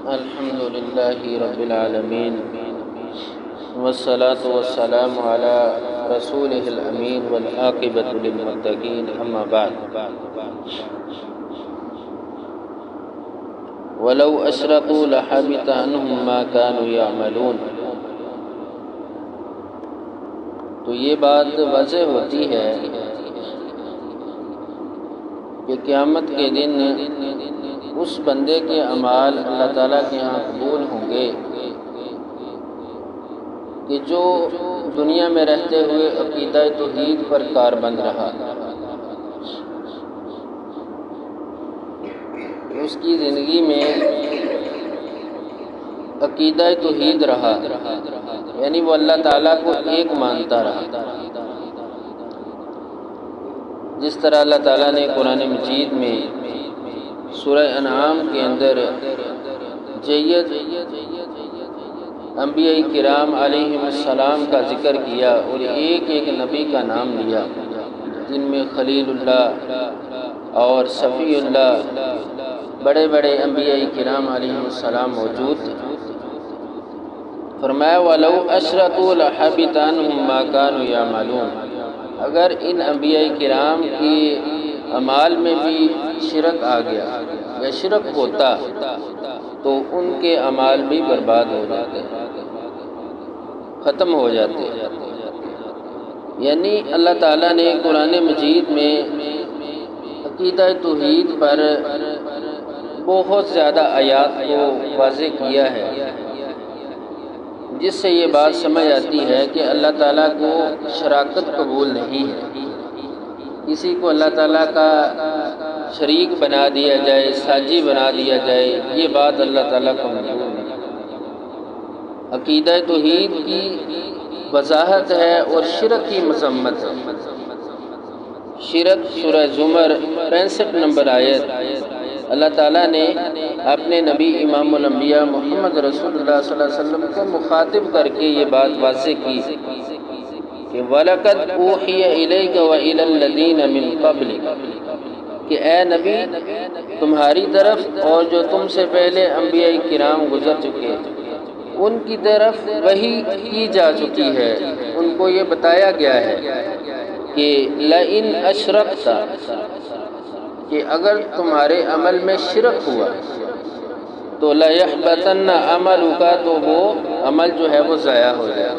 الحمد لله رب العالمين والصلاة والسلام على رسوله الأمين والعاقبة للمتقين أما بعد ولو أشركوا لحبط عنهم ما كانوا يعملون۔ تو یہ بات واضح ہوتی ہے کہ قیامت کے دن اس بندے کے اعمال اللہ تعالیٰ کے ہاں قبول ہوں گے کہ جو دنیا میں رہتے ہوئے عقیدہ توحید پر کاربند رہا، اس کی زندگی میں عقیدہ توحید رہا، یعنی وہ اللہ تعالیٰ کو ایک مانتا رہا، جس طرح اللہ تعالیٰ نے قرآن مجید میں سورہ انعام کے اندر جید انبیاء کرام علیہم السلام کا ذکر کیا اور ایک ایک نبی کا نام لیا، جن میں خلیل اللہ اور صفی اللہ بڑے بڑے انبیاء کرام علیہم السلام موجود تھے۔ فرمایا وَلَوْ أَشْرَكُوا لَحَبِطَ عَنْهُمْ مَا كَانُوا يَعْمَلُونَ، اگر ان انبیاء کرام کی اعمال میں بھی شرک آ گیا یا شرک ہوتا تو ان کے اعمال بھی برباد ہو جاتے، ختم ہو جاتے۔ یعنی اللہ تعالیٰ نے قرآن مجید میں عقیدہ توحید پر بہت زیادہ آیات کو واضح کیا ہے، جس سے یہ بات سمجھ آتی ہے کہ اللہ تعالیٰ کو شراکت قبول نہیں ہے، کسی کو اللہ تعالیٰ کا شریک بنا دیا جائے، ساجی بنا دیا جائے، یہ بات اللہ تعالیٰ کو منظور نہیں۔ عقیدہ توحید کی وضاحت ہے اور شرک کی مذمت ہے۔ شرک سورہ زمر 65 نمبر آیت، اللہ تعالیٰ نے اپنے نبی امام الانبیاء محمد رسول اللہ صلی اللہ علیہ وسلم کو مخاطب کر کے یہ بات واضح کی کہ وَلَقَدْ أُوحِيَ إِلَيْكَ وَإِلَى الَّذِينَ مِن قَبْلِكَ، کہ اے نبی تمہاری طرف اور جو تم سے پہلے انبیاء کرام گزر چکے ان کی طرف وحی کی جا چکی ہے، ان کو یہ بتایا گیا ہے کہ لَإِنْ أَشْرَكْتَ، کہ اگر تمہارے عمل میں شرک ہوا تو لَيَحْبَطَنَّ عَمَلُكَ، تو وہ عمل جو ہے وہ ضائع ہو جائے،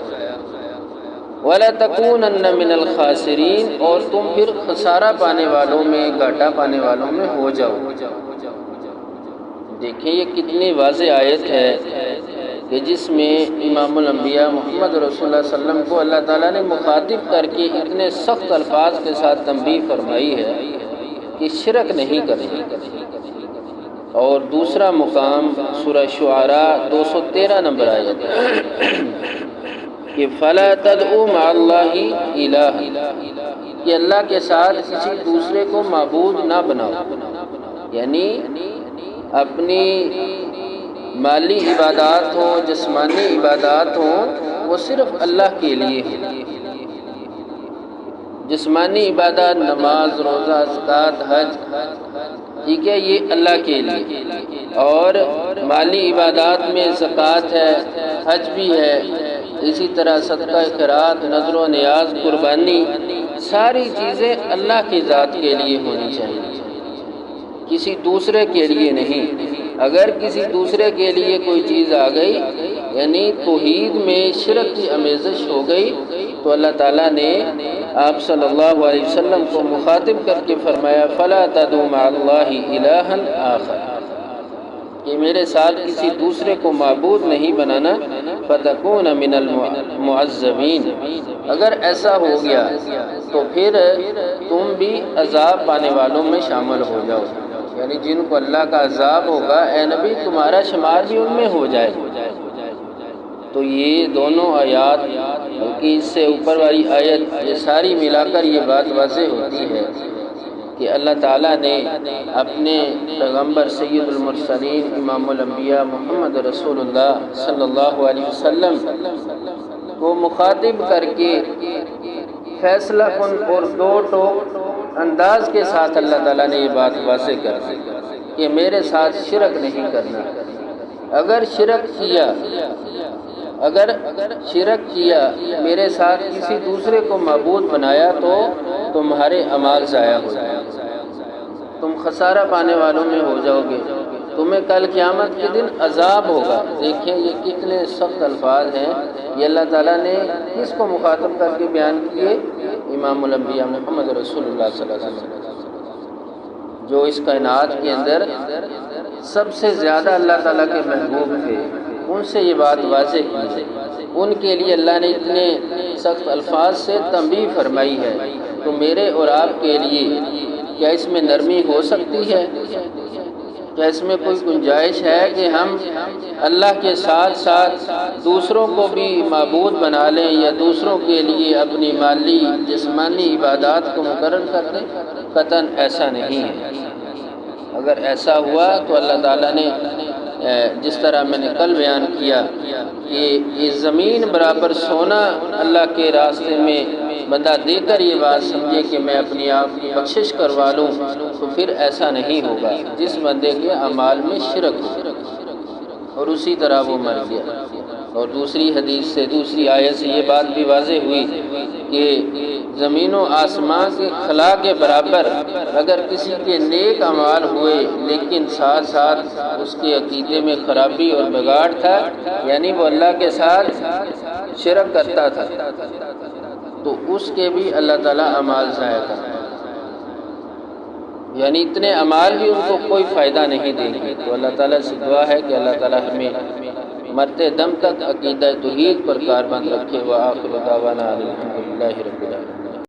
وَلَتَكُونَنَّ مِنَ الْخَاسِرِينَ، اور تم پھر خسارہ پانے والوں میں، گھاٹا پانے والوں میں ہو جاؤ۔ دیکھیں یہ کتنی واضح آیت ہے کہ جس میں امام الانبیاء محمد رسول اللہ صلی اللہ علیہ وسلم کو اللہ تعالیٰ نے مخاطب کر کے اتنے سخت الفاظ کے ساتھ تنبیہ فرمائی ہے کہ شرک نہیں کرنا۔ اور دوسرا مقام سورہ شعراء 213 نمبر آیت کہ فَلَا تَدْعُوا مَعَ اللَّهِ إِلَٰهًا، کہ اللہ کے ساتھ کسی دوسرے کو معبود نہ بناؤ، یعنی اپنی مالی عبادات ہوں، جسمانی عبادات ہوں، وہ صرف اللہ کے لیے ہیں۔ جسمانی عبادات نماز، روزہ، زکوٰۃ، حج، ٹھیک ہے، یہ اللہ کے لیے، اور مالی عبادات میں زکوٰۃ ہے، حج بھی ہے، اسی طرح صدقہ خیرات، نذر و نیاز، قربانی، ساری چیزیں اللہ کی ذات کے لیے ہونی چاہیے، کسی دوسرے کے لیے نہیں۔ اگر کسی دوسرے کے لیے کوئی چیز آ گئی یعنی توحید میں شرک کی آمیزش ہو گئی تو اللہ تعالیٰ نے آپ صلی اللہ علیہ وسلم کو مخاطب کر کے فرمایا فَلَا تَدْعُوا مَعَ اللَّهِ إِلَٰهًا آخَرَ، کہ میرے ساتھ کسی دوسرے کو معبود نہیں بنانا، فَتَكُونَ مِنَ الْمُعَذَّبِينَ، اگر ایسا ہو گیا تو پھر تم بھی عذاب پانے والوں میں شامل ہو جاؤ، یعنی جن کو اللہ کا عذاب ہوگا اے نبی تمہارا شمار بھی ان میں ہو جائے۔ تو یہ دونوں آیات بلکہ اس سے اوپر والی آیت یہ ساری ملا کر یہ بات واضح ہوتی ہے کہ اللہ تعالیٰ نے اپنے پیغمبر سید المرسلین امام الانبیاء محمد رسول اللہ صلی اللہ علیہ وسلم کو مخاطب کر کے فیصلہ کن اور دو ٹوک انداز کے ساتھ اللہ تعالیٰ نے یہ بات واضح کر دی کہ میرے ساتھ شرک نہیں کرنا، اگر شرک کیا میرے ساتھ کسی دوسرے کو معبود بنایا تو تمہارے اعمال ضائع ہو جائیں، تم خسارہ پانے والوں میں ہو جاؤ گے، تمہیں کل قیامت کے دن عذاب ہوگا۔ دیکھیں یہ کتنے سخت الفاظ ہیں، یہ اللہ تعالیٰ نے کس کو مخاطب کر کے بیان کیے؟ امام الانبیاء محمد رسول اللہ صلی اللہ علیہ وسلم، جو اس کائنات کے اندر سب سے زیادہ اللہ تعالیٰ کے محبوب تھے، ان سے یہ بات واضح کی ہے۔ ان کے لیے اللہ نے اتنے سخت الفاظ سے تنبیہ فرمائی ہے، تو میرے اور آپ کے لیے کیا اس میں نرمی ہو سکتی ہے؟ کیا اس میں کوئی گنجائش ہے کہ ہم اللہ کے ساتھ ساتھ دوسروں کو بھی معبود بنا لیں یا دوسروں کے لیے اپنی مالی جسمانی عبادات کو مقرر کر دیں؟ قطعاً ایسا نہیں ہے۔ اگر ایسا ہوا تو اللہ تعالیٰ نے جس طرح میں نے کل بیان کیا کہ یہ زمین برابر سونا اللہ کے راستے میں بندہ دے کر یہ بات سمجھے کہ میں اپنی آپ کی بخشش کروا لوں، تو پھر ایسا نہیں ہوگا جس بندے کے اعمال میں شرک ہو، اور اسی طرح وہ مر گیا۔ اور دوسری حدیث سے، دوسری آیت سے یہ بات بھی واضح ہوئی کہ زمین و آسمان کے خلا کے برابر اگر کسی کے نیک اعمال ہوئے لیکن ساتھ ساتھ اس کے عقیدے میں خرابی اور بگاڑ تھا، یعنی وہ اللہ کے ساتھ شرک کرتا تھا، تو اس کے بھی اللہ تعالیٰ اعمال ضائع کرتا ہے، یعنی اتنے اعمال بھی ان کو کوئی فائدہ نہیں دیں گے۔ تو اللہ تعالیٰ سے دعا ہے کہ اللہ تعالیٰ ہمیں مرتے دم تک عقیدہ توحید پر کاربند رکھے۔ وآخر دعوانا الحمدللہ رب العالمین۔